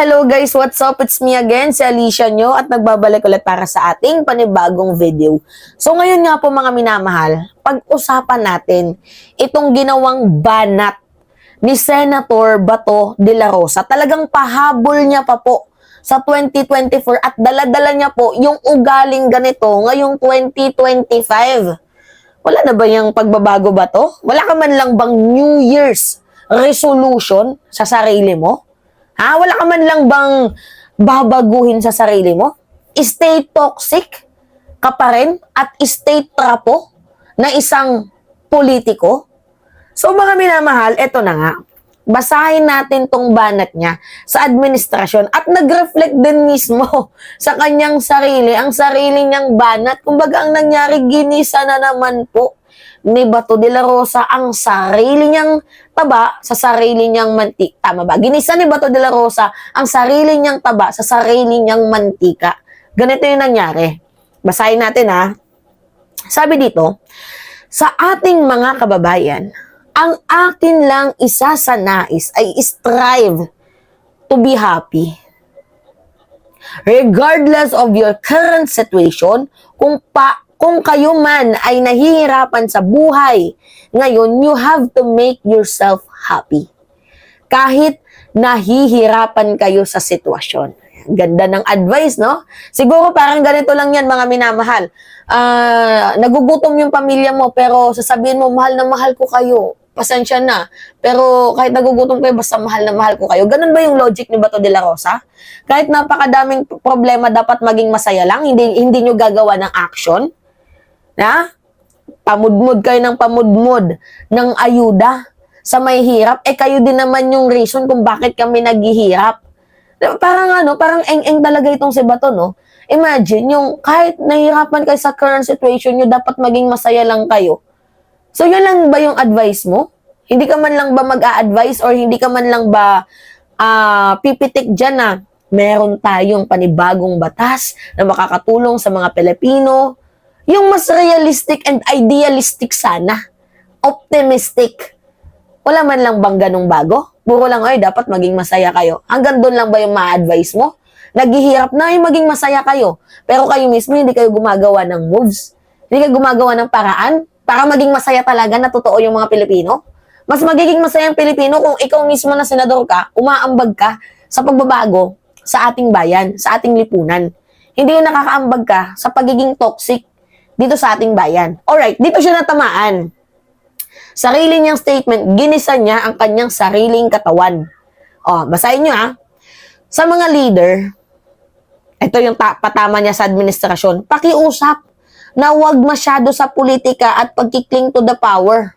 Hello guys, what's up? It's me again, si Alicia nyo at nagbabalik ulit para sa ating panibagong video. So ngayon nga po mga minamahal, pag-usapan natin itong ginawang banat ni Senator Bato de la Rosa. Talagang pahabol niya pa po sa 2024 at dala-dala niya po yung ugaling ganito ngayong 2025. Wala na ba yung pagbabago ba to? Wala ka man lang bang New Year's resolution sa sarili mo? Ha? Wala ka man lang bang babaguhin sa sarili mo? Stay toxic ka pa rin at stay trapo na isang politiko? So mga minamahal, eto na nga. Basahin natin tong banat niya sa administrasyon at nag-reflect din mismo sa kanyang sarili, ang sarili niyang banat. Kumbaga ang nangyari, ginisa na naman po ni Bato de la Rosa ang sarili niyang taba sa sarili niyang mantika. Tama ba? Ginisa ni Bato de la Rosa ang sarili niyang taba sa sarili niyang mantika. Ganito yung nangyari. Basahin natin ha. Sabi dito, sa ating mga kababayan, ang akin lang isa sa nais ay strive to be happy. Regardless of your current situation, kung kayo man ay nahihirapan sa buhay, ngayon, you have to make yourself happy. Kahit nahihirapan kayo sa sitwasyon. Ganda ng advice, no? Siguro parang ganito lang yan, mga minamahal. Nagugutom yung pamilya mo, pero sasabihin mo, mahal na mahal ko kayo. Pasensya na. Pero kahit nagugutom kayo, basta mahal na mahal ko kayo. Ganun ba yung logic ni Bato de la Rosa? Kahit napakadaming problema, dapat maging masaya lang, hindi nyo gagawa ng action. Na? Pamudmud kayo ng pamudmud ng ayuda sa may hirap. Kayo din naman yung reason kung bakit kami naghihirap. Parang eng-eng talaga itong si Bato, no? Imagine, yung kahit nahihirapan kayo sa current situation nyo, dapat maging masaya lang kayo. So, yun lang ba yung advice mo? Hindi ka man lang ba mag-a-advise or hindi ka man lang ba pipitik dyan na meron tayong panibagong batas na makakatulong sa mga Pilipino? Yung mas realistic and idealistic sana. Optimistic. Wala man lang bang ganong bago? Puro lang, dapat maging masaya kayo. Hanggang doon lang ba yung ma-advise mo? Naghihirap na yung maging masaya kayo. Pero kayo mismo, hindi kayo gumagawa ng moves. Hindi kayo gumagawa ng paraan para maging masaya talaga na totoo yung mga Pilipino. Mas magiging masaya ang Pilipino kung ikaw mismo na senador ka, umaambag ka sa pagbabago sa ating bayan, sa ating lipunan. Hindi yung nakakaambag ka sa pagiging toxic dito sa ating bayan. Alright, dito siya natamaan. Sarili niyang statement, ginisa niya ang kanyang sariling katawan. Basahin niyo ha. Sa mga leader, ito yung patama niya sa administrasyon, pakiusap na huwag masyado sa politika at pagkikling to the power.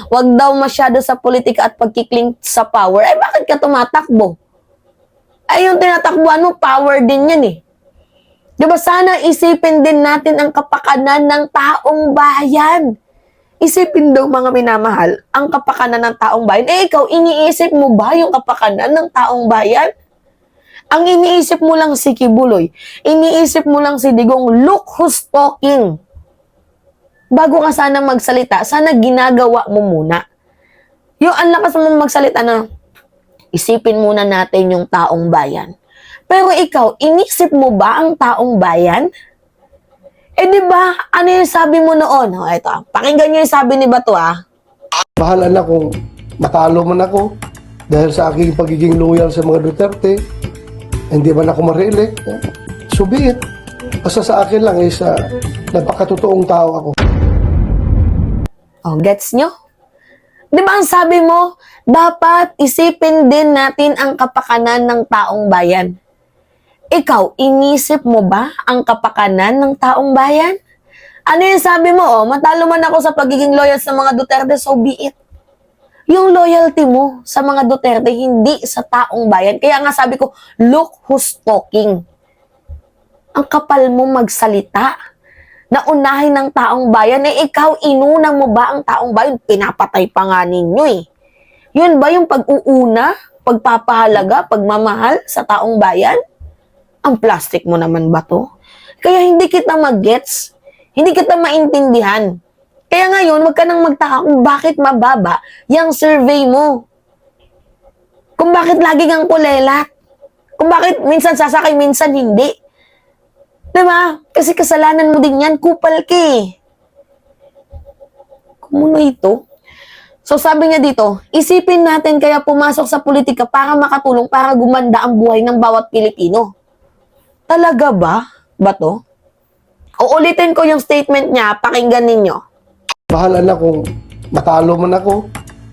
Huwag daw masyado sa politika at pagkikling sa power. Bakit ka tumatakbo? Yung tinatakbuhan mo, power din yan eh. Diba sana isipin din natin ang kapakanan ng taong bayan. Isipin daw mga minamahal, ang kapakanan ng taong bayan. Ikaw, iniisip mo ba yung kapakanan ng taong bayan? Ang iniisip mo lang si Kibuloy. Iniisip mo lang si Digong, look who's talking. Bago ka sana magsalita, sana ginagawa mo muna. Yung ang lakas mo magsalita na, isipin muna natin yung taong bayan. Pero ikaw, inisip mo ba ang taong bayan? Di ba? Ano yung sabi mo noon? Ito, pakinggan nyo yung sabi ni Bato, Bahala na kung matalo man ako dahil sa aking pagiging loyal sa mga Duterte, hindi man ako ma-re-elect. So be it. Basta sa akin lang is napakatotoong tao ako. Gets nyo? Di ba ang sabi mo, dapat isipin din natin ang kapakanan ng taong bayan. Ikaw, inisip mo ba ang kapakanan ng taong bayan? Ano yung sabi mo? Matalo man ako sa pagiging loyal sa mga Duterte, so be it. Yung loyalty mo sa mga Duterte, hindi sa taong bayan. Kaya nga sabi ko, look who's talking. Ang kapal mo magsalita na unahin ng taong bayan. Ikaw, inuna mo ba ang taong bayan? Pinapatay pa nga ninyo eh. Yun ba yung pag-uuna, pagpapahalaga, pagmamahal sa taong bayan? Ang plastic mo naman ba to? Kaya hindi kita mag-gets. Hindi kita maintindihan. Kaya ngayon, wag ka nang magtaka kung bakit mababa yung survey mo. Kung bakit lagi kang kulelat. Kung bakit minsan sasakay, minsan hindi. Diba? Kasi kasalanan mo din yan, kupal ka eh. Kumuno ito? So sabi niya dito, isipin natin kaya pumasok sa politika para makatulong, para gumanda ang buhay ng bawat Pilipino. Talaga ba? Ba to? Uulitin ko yung statement niya, pakinggan ninyo. Bahala na kung matalo man ako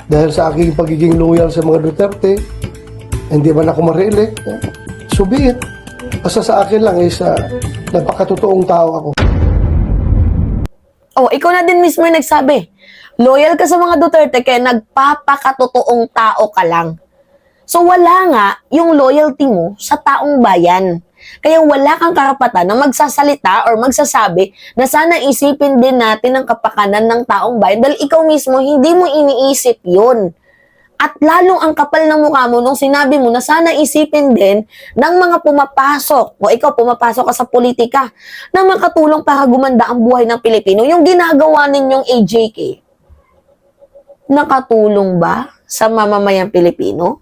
dahil sa aking pagiging loyal sa mga Duterte, hindi man ako ma-re-elect. So be it. Basta sa akin lang is napakatotoong tao ako. Oh, ikaw na din mismo yung nagsabi. Loyal ka sa mga Duterte kaya nagpapakatotoong tao ka lang. So wala nga yung loyalty mo sa taong bayan. Kaya wala kang karapatan na magsasalita or magsasabi na sana isipin din natin ang kapakanan ng taong bayan dahil ikaw mismo hindi mo iniisip yun. At lalong ang kapal ng mukha mo nung sinabi mo na sana isipin din ng mga pumapasok o ikaw pumapasok ka sa politika na makatulong para gumanda ang buhay ng Pilipino. Yung ginagawa ninyong AJK, nakatulong ba sa mamamayang Pilipino?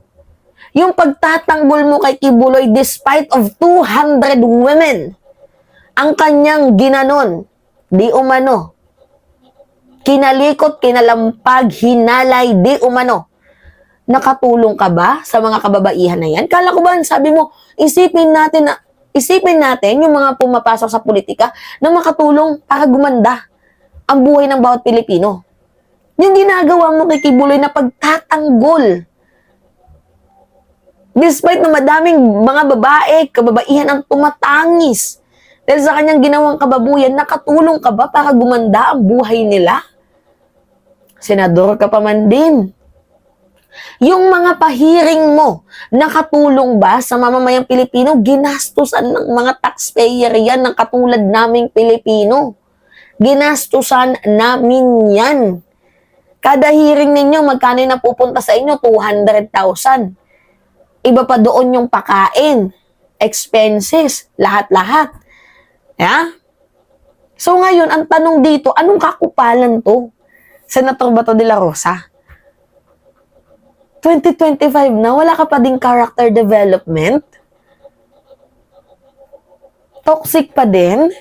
Yung pagtatanggol mo kay Kibuloy despite of 200 women, ang kanyang ginanon, di umano, kinalikot, kinalampag, hinalay, di umano. Nakatulong ka ba sa mga kababaihan na yan? Kala ko ba, sabi mo, isipin natin yung mga pumapasok sa politika na makatulong para gumanda ang buhay ng bawat Pilipino. Yung ginagawa mo kay Kibuloy na pagtatanggol. Despite na madaming mga babae, kababaihan ang tumatangis dahil sa kanyang ginawang kababuyan, nakatulong ka ba para gumanda ang buhay nila? Senador ka pa man din. Yung mga pahiring mo, nakatulong ba sa mamamayang Pilipino? Ginastusan ng mga taxpayer yan ng katulad naming Pilipino. Ginastusan namin yan. Kada hearing ninyo, magkano na pupunta sa inyo? 200,000. Iba pa doon yung pakain, expenses, lahat-lahat. Yeah? So ngayon, ang tanong dito, anong kakupalan to? Senator Bato de la Rosa? 2025 na, wala ka pa ding character development? Toxic pa din?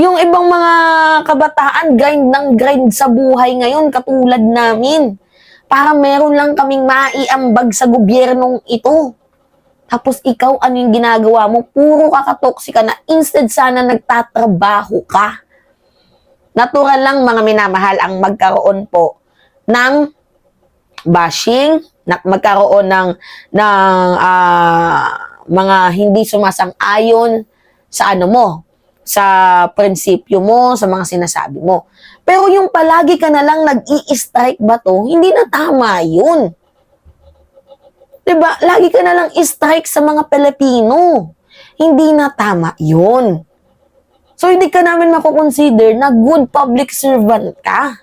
Yung ibang mga kabataan, grind ng grind sa buhay ngayon, katulad namin. Para meron lang kaming maiambag sa gobyernong ito. Tapos ikaw, ano yung ginagawa mo? Puro kakatoxic ka na. Instead, sana nagtatrabaho ka. Natural lang, mga minamahal, ang magkaroon po ng bashing, magkaroon ng mga hindi sumasang-ayon sa ano mo, sa prinsipyo mo, sa mga sinasabi mo. Pero yung palagi ka na lang nag-i-strike ba to, hindi na tama yun. Diba? Lagi ka na lang i-strike sa mga Pilipino. Hindi na tama yun. So, hindi ka namin makukonsider na good public servant ka.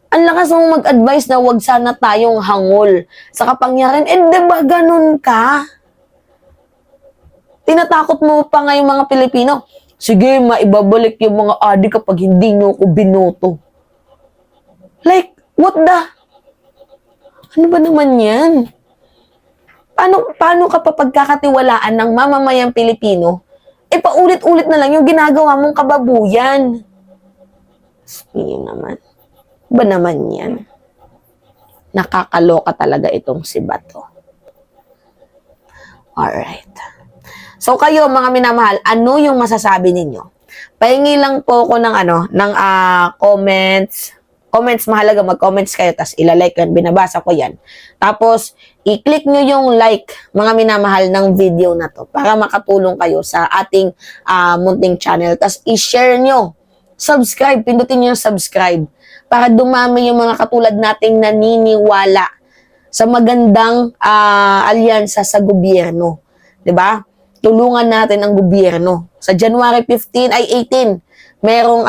Ang lakas mong mag-advise na wag sana tayong hangol sa kapangyarihan. Eh, diba ganun ka? Tinatakot mo pa nga yung mga Pilipino. Sige, maibabalik yung mga adik kapag hindi nyo ko binoto. Like, what the? Ano ba naman yan? Paano ka pa pagkakatiwalaan ng mamamayang Pilipino? Eh, paulit-ulit na lang yung ginagawa mong kababuyan. Sige naman. Ba naman yan? Nakakaloka talaga itong si Bato. Alright. So kayo, mga minamahal, ano yung masasabi ninyo? Pahingi lang po ko ng comments. Comments, mahalaga, mag-comments kayo, tapos ilalike yan, binabasa ko yan. Tapos, i-click nyo yung like, mga minamahal, ng video na to para makatulong kayo sa ating munting channel. Tapos, i-share nyo. Subscribe, pindutin nyo yung subscribe para dumami yung mga katulad nating naniniwala sa magandang alyansa sa gobyerno. 'Di ba? Tulungan natin ang gobyerno. Sa January 15 ay 18, merong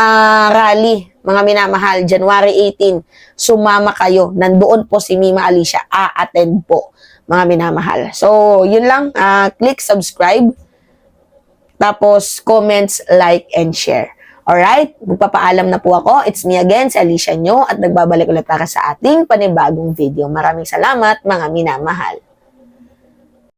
rally, mga minamahal, January 18. Sumama kayo. Nandoon po si Mima Alicia. A-attend po, mga minamahal. So, yun lang. Click subscribe. Tapos, comments, like, and share. Alright, magpapaalam na po ako. It's me again, si Alicia Nyo, at nagbabalik ulit para sa ating panibagong video. Maraming salamat, mga minamahal.